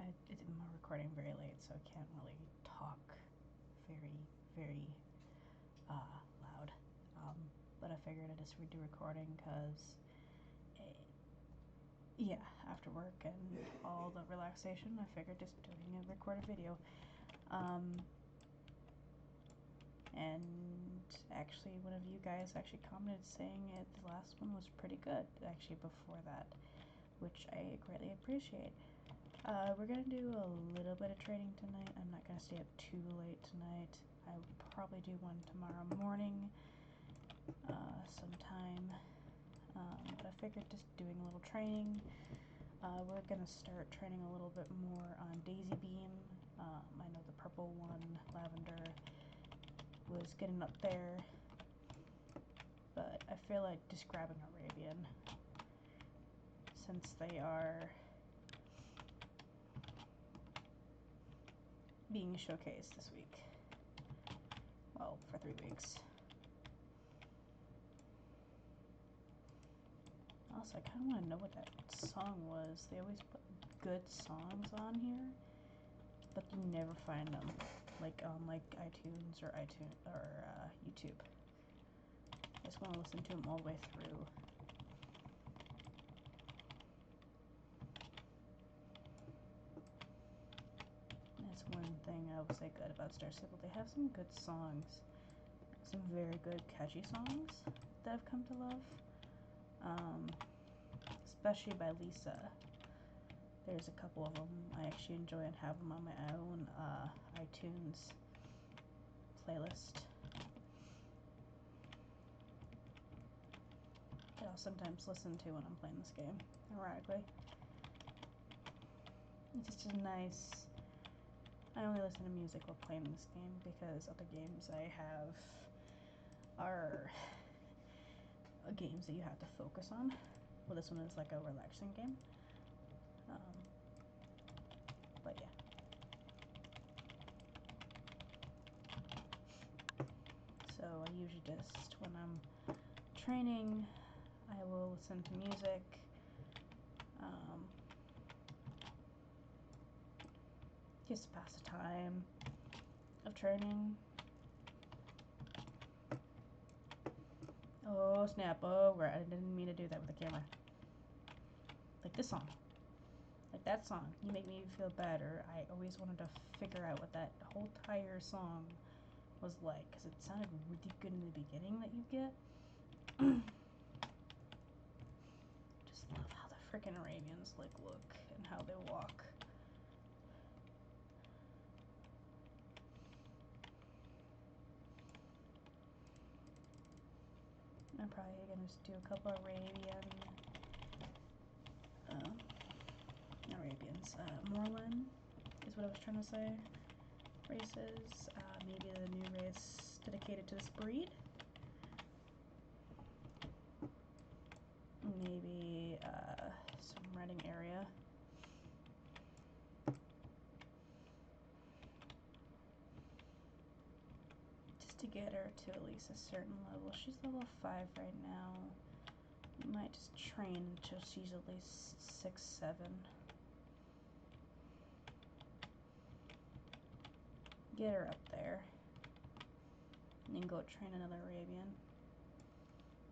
I'm recording very late, so I can't really talk very loud. But I figured I'd just redo recording because, yeah, after work and all the relaxation, I figured just record a video. And actually, one of you guys actually commented saying the last one was pretty good, actually, before that, which I greatly appreciate. We're gonna do a little bit of training tonight. I'm not gonna stay up too late tonight. I will probably do one tomorrow morning, sometime. But I figured just doing a little training. We're gonna start training a little bit more on Daisy Beam. I know the purple one, Lavender, was getting up there, but I feel like just grabbing Arabian, since they are being showcased this week. Well, for 3 weeks. Also, I kind of want to know what that song was. They always put good songs on here, but you never find them, like on iTunes or YouTube. I just want to listen to them all the way through. That's one thing I would say good about Star Stable. They have some good songs, some very good catchy songs that I've come to love, especially by Lisa. There's a couple of them I actually enjoy and have them on my own iTunes playlist that I'll sometimes listen to when I'm playing this game, ironically. It's just a nice... I only listen to music while playing this game because other games I have are games that you have to focus on. Well, this one is like a relaxing game. But yeah. So I usually just, when I'm training, I will listen to music. Just to pass the time of training. Oh snap, oh right, I didn't mean to do that with the camera. Like this song. Like that song. You Make Me Feel Better. I always wanted to figure out what that whole entire song was like, because it sounded really good in the beginning that you get. Just love how the freaking Arabians like look and how they walk. I'm probably gonna just do a couple Morlin is what I was trying to say. Races, maybe the new race dedicated to this breed. Maybe some riding area. Just to get her to at least a certain level. She's level 5 right now. We might just train until she's at least 6, 7. Get her up there. And then go train another Arabian.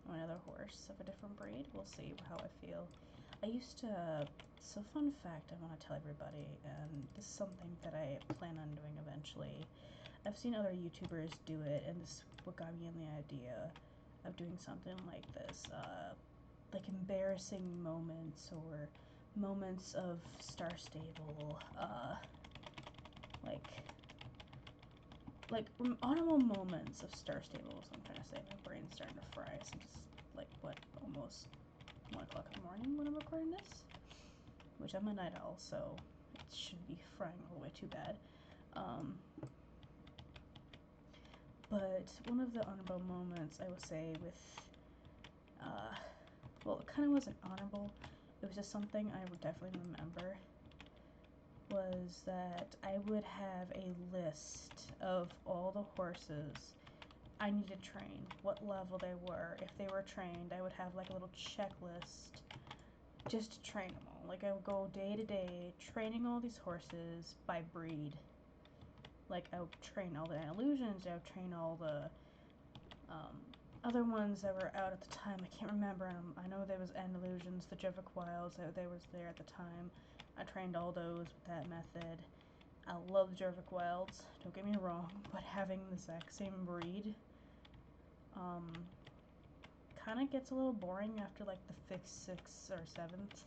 Or another horse of a different breed. We'll see how I feel. I used to... So fun fact I want to tell everybody, and this is something that I plan on doing eventually. I've seen other YouTubers do it, and this is what got me on the idea of doing something like this. Like embarrassing moments or moments of Star Stable, like honorable moments of Star Stable is what I'm trying to say. My brain's starting to fry, so just like what, almost 1 o'clock in the morning when I'm recording this, which I'm a night owl, so it shouldn't be frying all the way too bad. But one of the honorable moments, I would say, with well, it kind of wasn't honorable, it was just something I would definitely remember, was that I would have a list of all the horses I need to train, what level they were. If they were trained, I would have like a little checklist just to train them all. Like, I would go day to day training all these horses by breed. Like, I would train all the Andalusians, I would train all the other ones that were out at the time. I can't remember. I know there was Andalusians, the Jovic Wilds, they was there at the time. I trained all those with that method. I love Jovic Wilds, don't get me wrong, but having the exact same breed kind of gets a little boring after like the 5th, 6th, or 7th,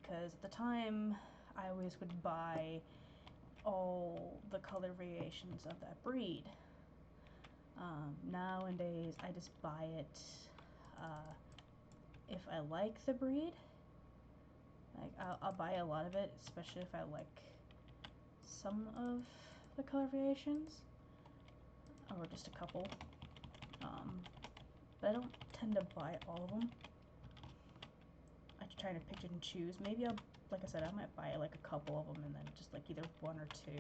because at the time I always would buy all the color variations of that breed. Nowadays I just buy it if I like the breed. Like, I'll buy a lot of it, especially if I like some of the color variations, or just a couple. But I don't tend to buy all of them. I try to pick and choose. Maybe like I said, I might buy like a couple of them and then just like either 1 or 2.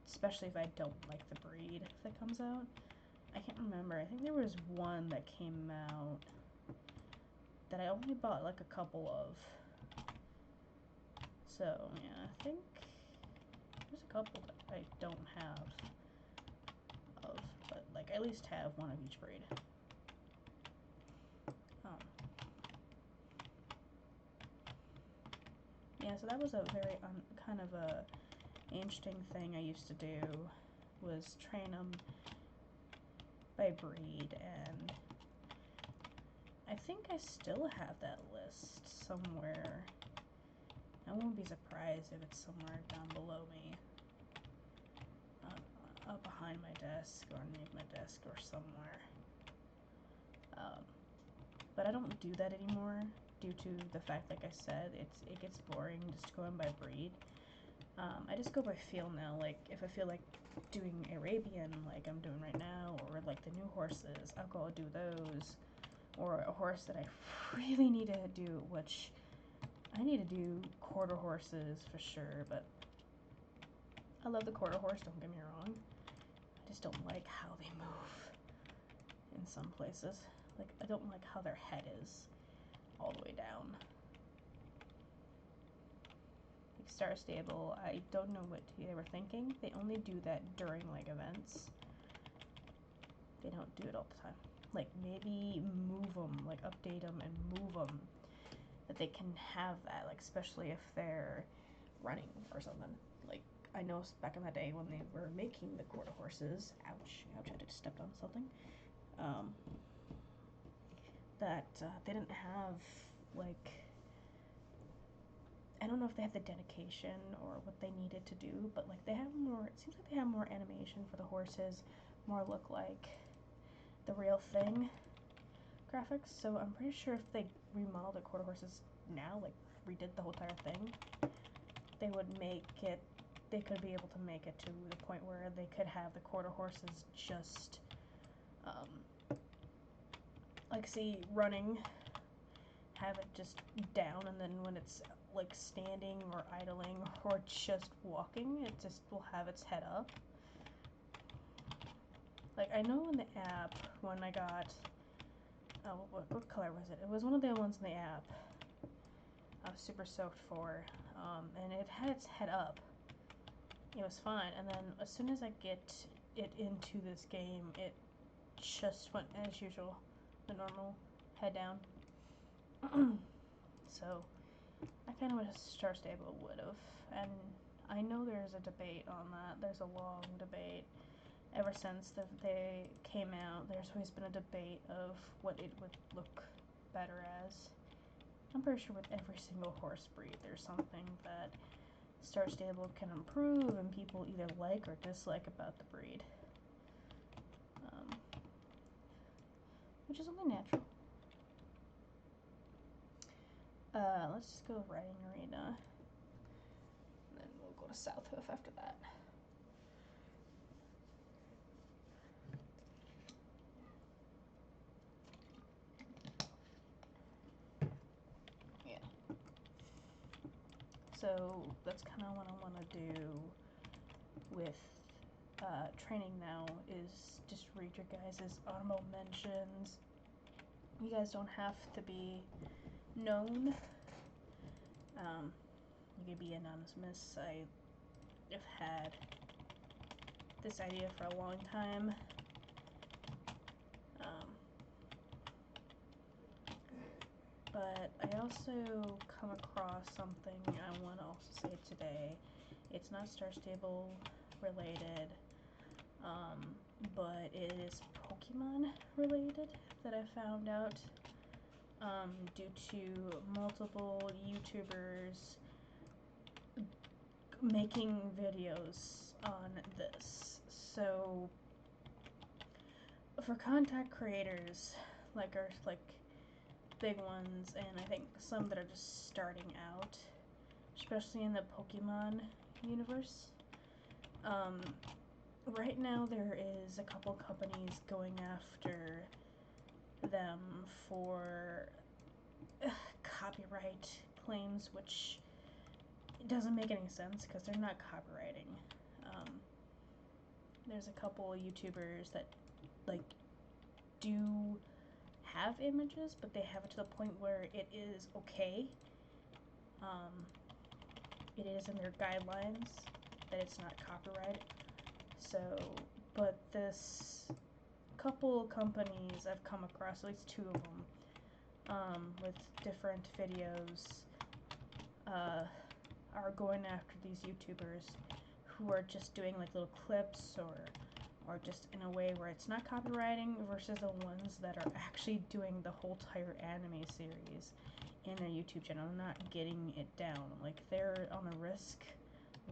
Especially if I don't like the breed that comes out. I can't remember. I think there was one that came out that I only bought like a couple of. So yeah, I think there's a couple that I don't have of, but like I at least have one of each breed. Yeah, so that was a very kind of a interesting thing I used to do, was train them by breed, and I think I still have that list somewhere. I won't be surprised if it's somewhere down below me, up behind my desk or underneath my desk or somewhere. But I don't do that anymore due to the fact, like I said, it gets boring just going by breed. I just go by feel now. Like, if I feel like doing Arabian, like I'm doing right now, or like the new horses, I'll go do those. Or a horse that I really need to do, which I need to do quarter horses for sure, but I love the quarter horse, don't get me wrong. I just don't like how they move in some places. Like, I don't like how their head is all the way down. Like Star Stable, I don't know what they were thinking. They only do that during like events. They don't do it all the time. Like, maybe move them, like update them and move them, that they can have that, like especially if they're running or something. Like, I know back in the day when they were making the quarter horses, ouch, I just stepped on something, that they didn't have, like, I don't know if they had the dedication or what they needed to do, but like they have more, it seems like they have more animation for the horses, more look like the real thing graphics. So I'm pretty sure if they remodeled the quarter horses now, like redid the whole entire thing, they would make it, they could be able to make it to the point where they could have the quarter horses just like, see, running, have it just down, and then when it's like standing or idling or just walking, it just will have its head up. Like, I know in the app when I got, what color was it? It was one of the ones in the app I was super stoked for, and it had its head up. It was fine, and then as soon as I get it into this game, it just went as usual, the normal head down. So I kind of wish Star Stable would have, and I know there's a debate on that. There's a long debate. Ever since they came out, there's always been a debate of what it would look better as. I'm pretty sure with every single horse breed, there's something that Star Stable can improve and people either like or dislike about the breed. Which is only natural. Let's just go riding arena, and then we'll go to South Hoof after that. Yeah. So that's kind of what I want to do with training now, is just read your guys' honorable mentions. You guys don't have to be known You could be anonymous. I have had this idea for a long time. But I also come across something I want to also say today. It's not Star Stable related, but it is Pokemon related that I found out due to multiple YouTubers making videos on this. So for content creators like big ones, and I think some that are just starting out, especially in the Pokemon universe, right now there is a couple companies going after them for copyright claims, which doesn't make any sense because they're not copywriting. There's a couple YouTubers that do have images, but they have it to the point where it is okay. It is in their guidelines that it's not copyrighted. So, but this couple companies I've come across, at least 2 of them, with different videos, are going after these YouTubers who are just doing like little clips or just in a way where it's not copywriting versus the ones that are actually doing the whole entire anime series in their YouTube channel, not getting it down. Like, they're on the risk,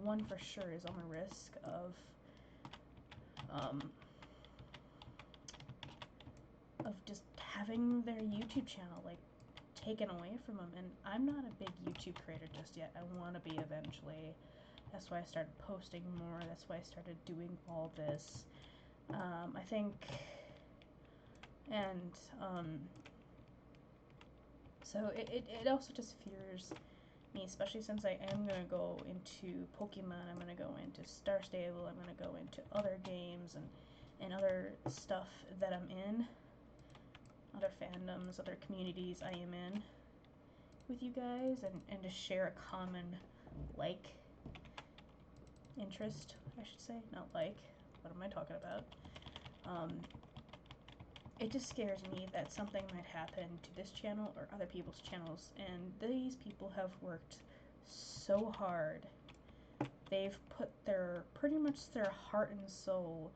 one for sure is on the risk of just having their YouTube channel like taken away from them. And I'm not a big YouTube creator just yet. I want to be eventually. That's why I started posting more. That's why I started doing all this. I think, and so it also just fears me, especially since I am going to go into Pokemon, I'm going to go into Star Stable, I'm going to go into other games and other stuff that I'm in, other fandoms, other communities I am in with you guys, and to share a common interest, I should say, not what am I talking about? It just scares me that something might happen to this channel or other people's channels, and these people have worked so hard. They've put pretty much their heart and soul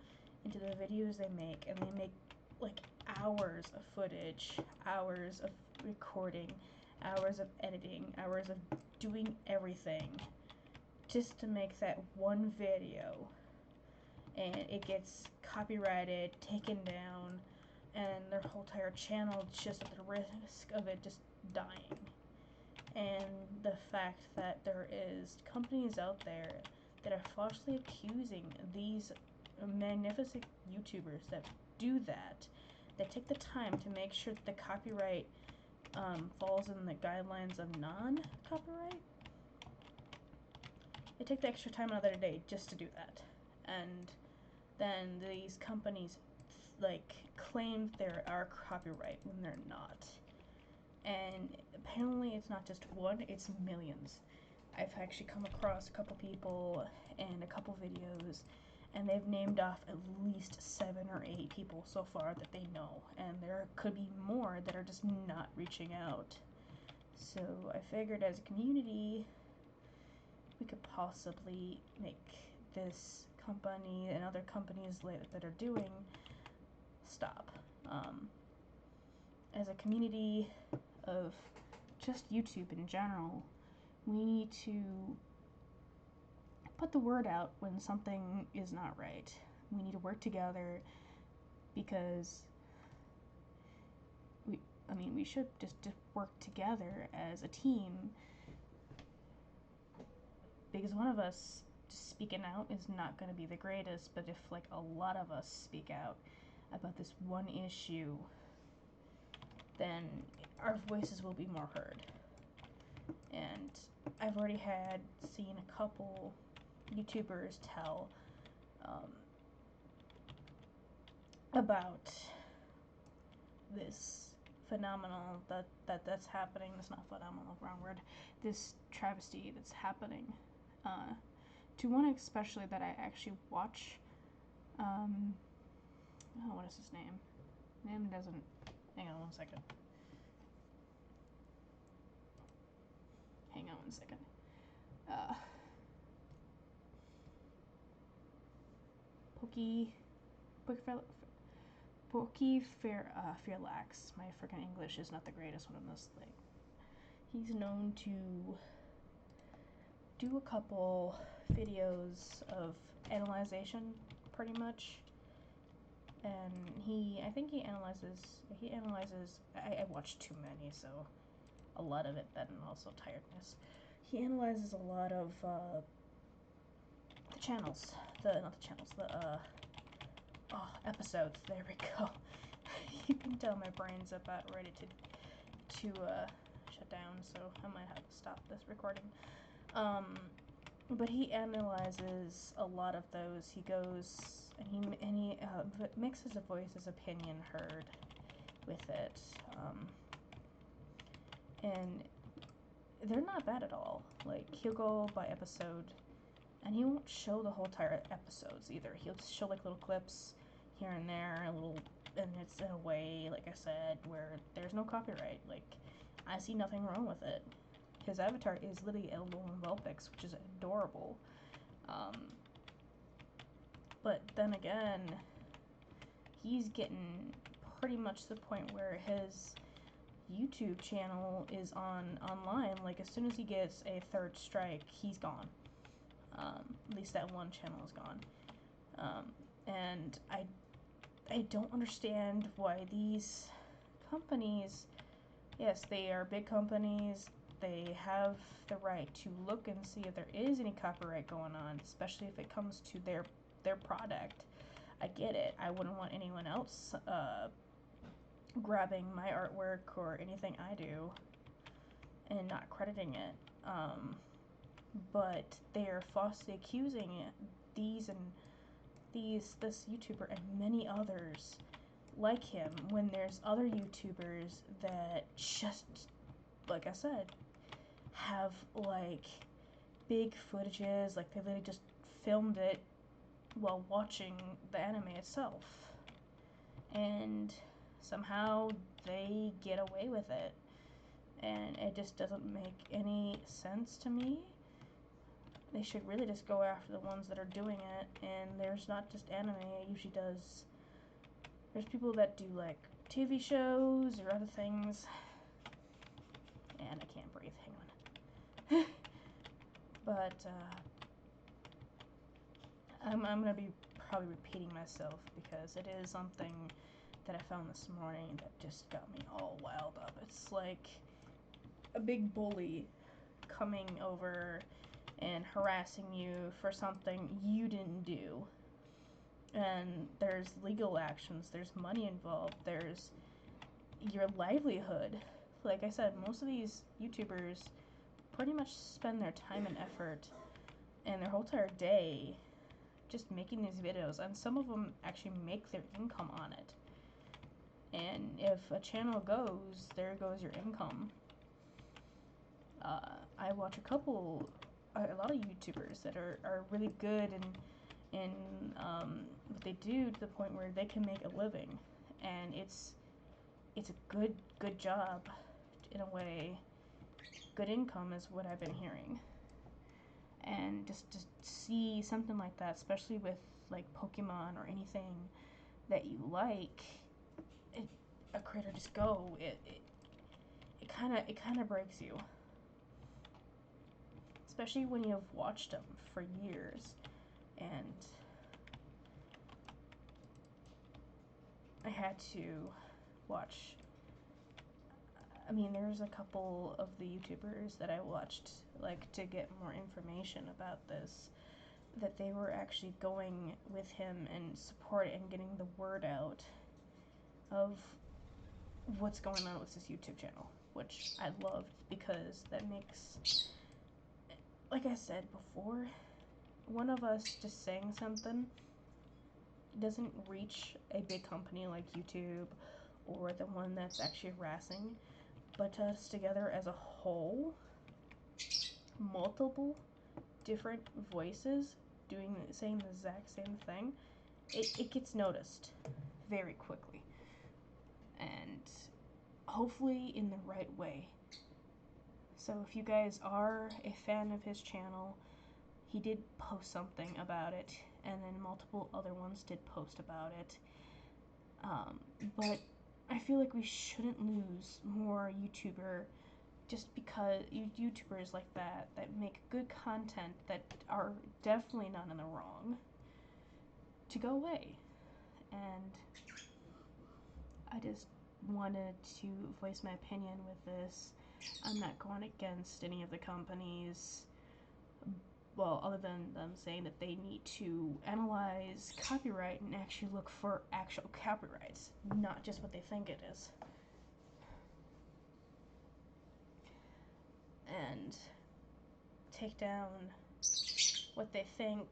into the videos they make, and they make like hours of footage, hours of recording, hours of editing, hours of doing everything just to make that one video, and it gets copyrighted, taken down, and their whole entire channel just at the risk of it just dying. And the fact that there is companies out there that are falsely accusing these magnificent YouTubers that do that take the time to make sure that the copyright falls in the guidelines of non-copyright. They take the extra time out of their day just to do that, and then these companies claim there are copyright when they're not. And apparently it's not just one, it's millions. I've actually come across a couple people and a couple videos, and they've named off at least 7 or 8 people so far that they know, and there could be more that are just not reaching out. So I figured as a community we could possibly make this company and other companies that are doing stop. As a community of just YouTube in general, we need to put the word out when something is not right. We need to work together because we should just work together as a team, because one of us just speaking out is not going to be the greatest, but if a lot of us speak out about this one issue, then our voices will be more heard. And I've already seen a couple YouTubers tell about this phenomenal that's happening. That's not phenomenal, wrong word. This travesty that's happening to one especially that I actually watch. Oh, what is his name? Name doesn't. Hang on one second. Pokey Fairlax. My freaking English is not the greatest one on this thing. He's known to do a couple videos of analyzation, pretty much. And I think he analyzes, I watched too many, so a lot of it, then also tiredness. He analyzes a lot of episodes. There we go. You can tell my brain's about ready to shut down, so I might have to stop this recording. But he analyzes a lot of those. He goes and he makes his voice, his opinion heard with it, and they're not bad at all. Like, he'll go by episode, and he won't show the whole entire episodes either. He'll just show like little clips here and there, and it's in a way, like I said, where there's no copyright. Like, I see nothing wrong with it. His avatar is literally a little Vulpix, which is adorable. But then again, he's getting pretty much to the point where his YouTube channel is online. Like, as soon as he gets a third strike, he's gone. At least that one channel is gone. And I don't understand why these companies, yes, they are big companies. They have the right to look and see if there is any copyright going on, especially if it comes to their product. I get it. I wouldn't want anyone else grabbing my artwork or anything I do and not crediting it. But they are falsely accusing this YouTuber and many others like him, when there's other YouTubers that just, like I said, have like big footages, like they literally just filmed it while watching the anime itself, and somehow they get away with it, and it just doesn't make any sense to me. They should really just go after the ones that are doing it. And there's not just anime, it usually does, there's people that do like TV shows or other things, and I can't breathe, hang on. But I'm gonna be probably repeating myself, because it is something that I found this morning that just got me all wild up. It's like a big bully coming over and harassing you for something you didn't do. And there's legal actions, there's money involved, there's your livelihood. Like I said, most of these YouTubers pretty much spend their time and effort and their whole entire day just making these videos, and some of them actually make their income on it. And if a channel goes, there goes your income. I watch a lot of YouTubers that are really good in what they do, to the point where they can make a living, and it's a good job in a way. Good income is what I've been hearing. And just to see something like that, especially with like Pokemon or anything that you like, a creator just go, it kind of breaks you, especially when you have watched them for years. And I had to watch, I mean, there's a couple of the YouTubers that I watched, like, to get more information about this, that they were actually going with him and support and getting the word out of what's going on with this YouTube channel, which I loved, because that makes, like I said before, one of us just saying something doesn't reach a big company like YouTube or the one that's actually harassing, but us together as a whole, multiple different voices saying the exact same thing, it gets noticed very quickly, and hopefully in the right way. So if you guys are a fan of his channel, he did post something about it, and then multiple other ones did post about it. But I feel like we shouldn't lose more YouTubers like that make good content, that are definitely not in the wrong, to go away. And I just wanted to voice my opinion with this. I'm not going against any of the companies, well, other than them saying that they need to analyze copyright and actually look for actual copyrights, not just what they think it is. And take down what they think.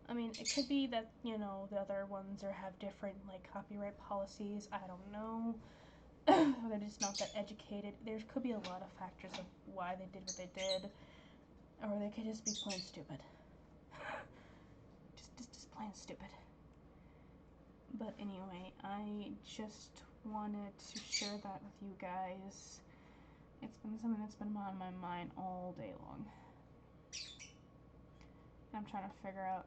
I mean, it could be that, you know, the other ones have different, like, copyright policies. I don't know. Or they're just not that educated. There could be a lot of factors of why they did what they did. Or they could just be plain stupid. just plain stupid. But anyway, I just wanted to share that with you guys. It's been something that's been on my mind all day long. I'm trying to figure out.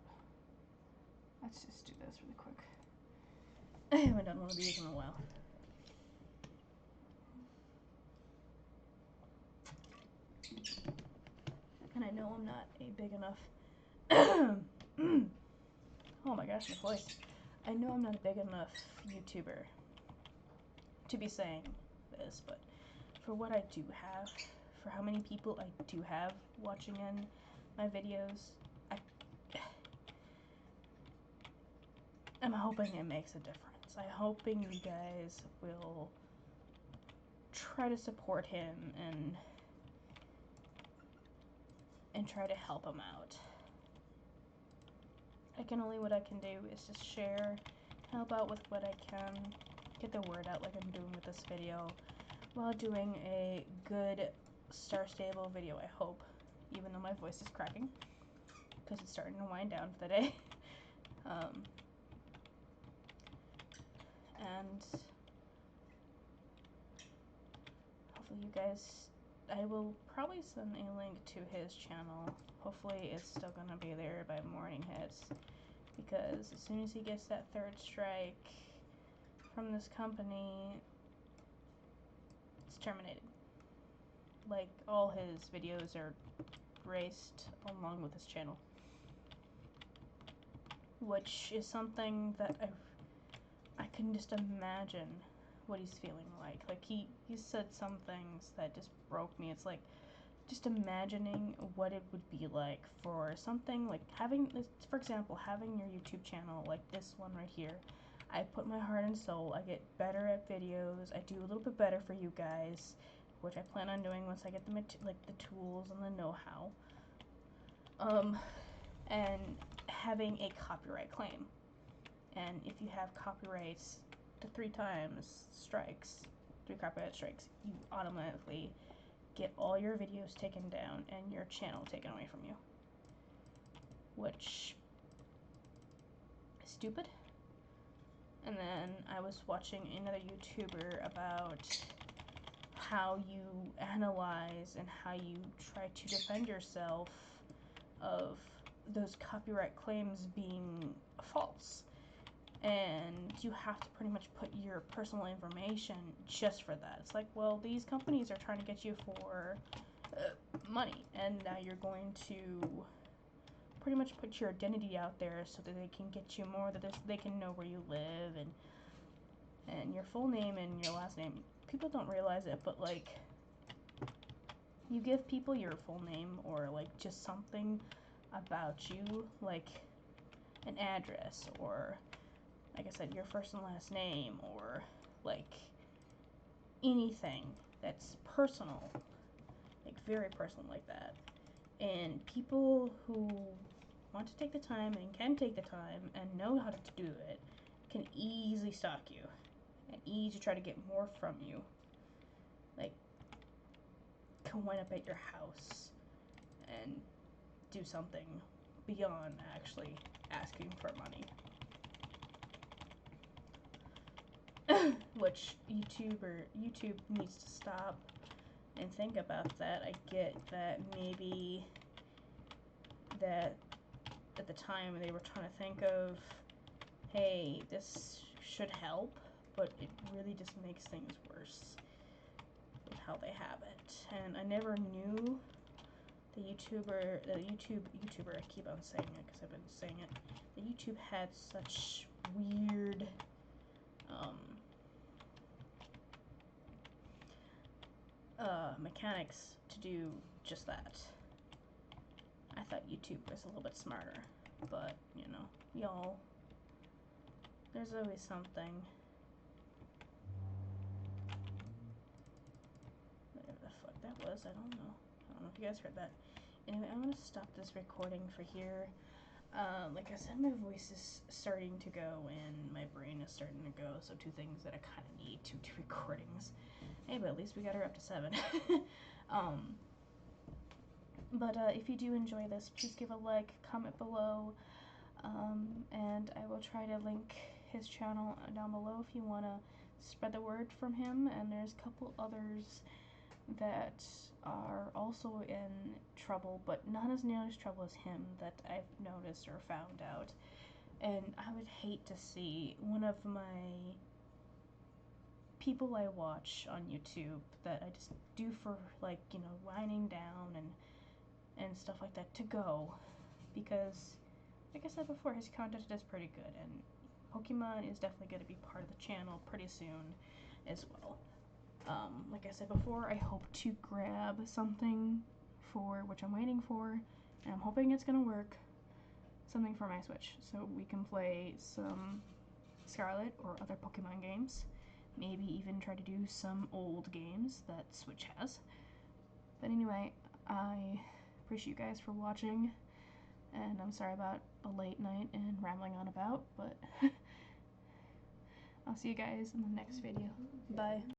Let's just do this really quick. I haven't done one of these in a while. And I know I'm not a big enough oh my gosh, my voice. I know I'm not a big enough YouTuber to be saying this, but for what I do have, for how many people I do have watching in my videos, I'm hoping it makes a difference. I'm hoping you guys will try to support him and try to help him out. What I can do is just share, help out with what I can, get the word out like I'm doing with this video, while doing a good Star Stable video, I hope, even though my voice is cracking, because it's starting to wind down for the day. And hopefully you guys, I will probably send a link to his channel. Hopefully it's still gonna be there by morning hits, because as soon as he gets that 3rd strike from this company, it's terminated. Like, all his videos are erased along with his channel, which is something that I can just imagine what he's feeling like. Like, he said some things that just broke me. It's like, just imagining what it would be like for something like having this, for example, having your YouTube channel like this one right here. I put my heart and soul. I get better at videos. I do a little bit better for you guys, which I plan on doing once I get the tools and the know-how. And having a copyright claim. And if you have copyrights to 3 strikes, 3 copyright strikes, you automatically get all your videos taken down and your channel taken away from you. Which is stupid. And then I was watching another YouTuber about how you analyze and how you try to defend yourself of those copyright claims being false. And you have to pretty much put your personal information just for that. It's like, well, these companies are trying to get you for money, and now you're going to pretty much put your identity out there so that they can get you more, that they can know where you live, and your full name and your last name. People don't realize it, but like, you give people your full name or like just something about you, like an address, or like I said, your first and last name, or like anything that's personal, like very personal like that. And people who want to take the time and can take the time and know how to do it can easily stalk you and easily try to get more from you. Like, can wind up at your house and do something beyond actually asking for money. Which YouTube needs to stop and think about that. I get that maybe that at the time they were trying to think of, hey, this should help, but it really just makes things worse with how they have it. And I never knew the YouTuber, I keep on saying it because I've been saying it, the YouTube had such weird, mechanics to do just that. I thought YouTube was a little bit smarter, but, you know, y'all, there's always something. Whatever the fuck that was, I don't know. I don't know if you guys heard that. Anyway, I'm gonna stop this recording for here. Like I said, my voice is starting to go and my brain is starting to go, so two things that I kind of need, two recordings. Hey, but at least we got her up to 7. But if you do enjoy this, please give a like, comment below, and I will try to link his channel down below if you want to spread the word from him. And there's a couple others that are also in trouble, but not as nearly as trouble as him that I've noticed or found out. And I would hate to see one of my people I watch on YouTube that I just do for, like, you know, winding down and stuff like that to go, because like I said before, his content is pretty good, and Pokemon is definitely going to be part of the channel pretty soon as well. Like I said before, I hope to grab something for which I'm waiting for, and I'm hoping it's going to work, something for my Switch, so we can play some Scarlet or other Pokemon games, maybe even try to do some old games that Switch has. But anyway, I appreciate you guys for watching, and I'm sorry about a late night and rambling on about, but I'll see you guys in the next video. Bye.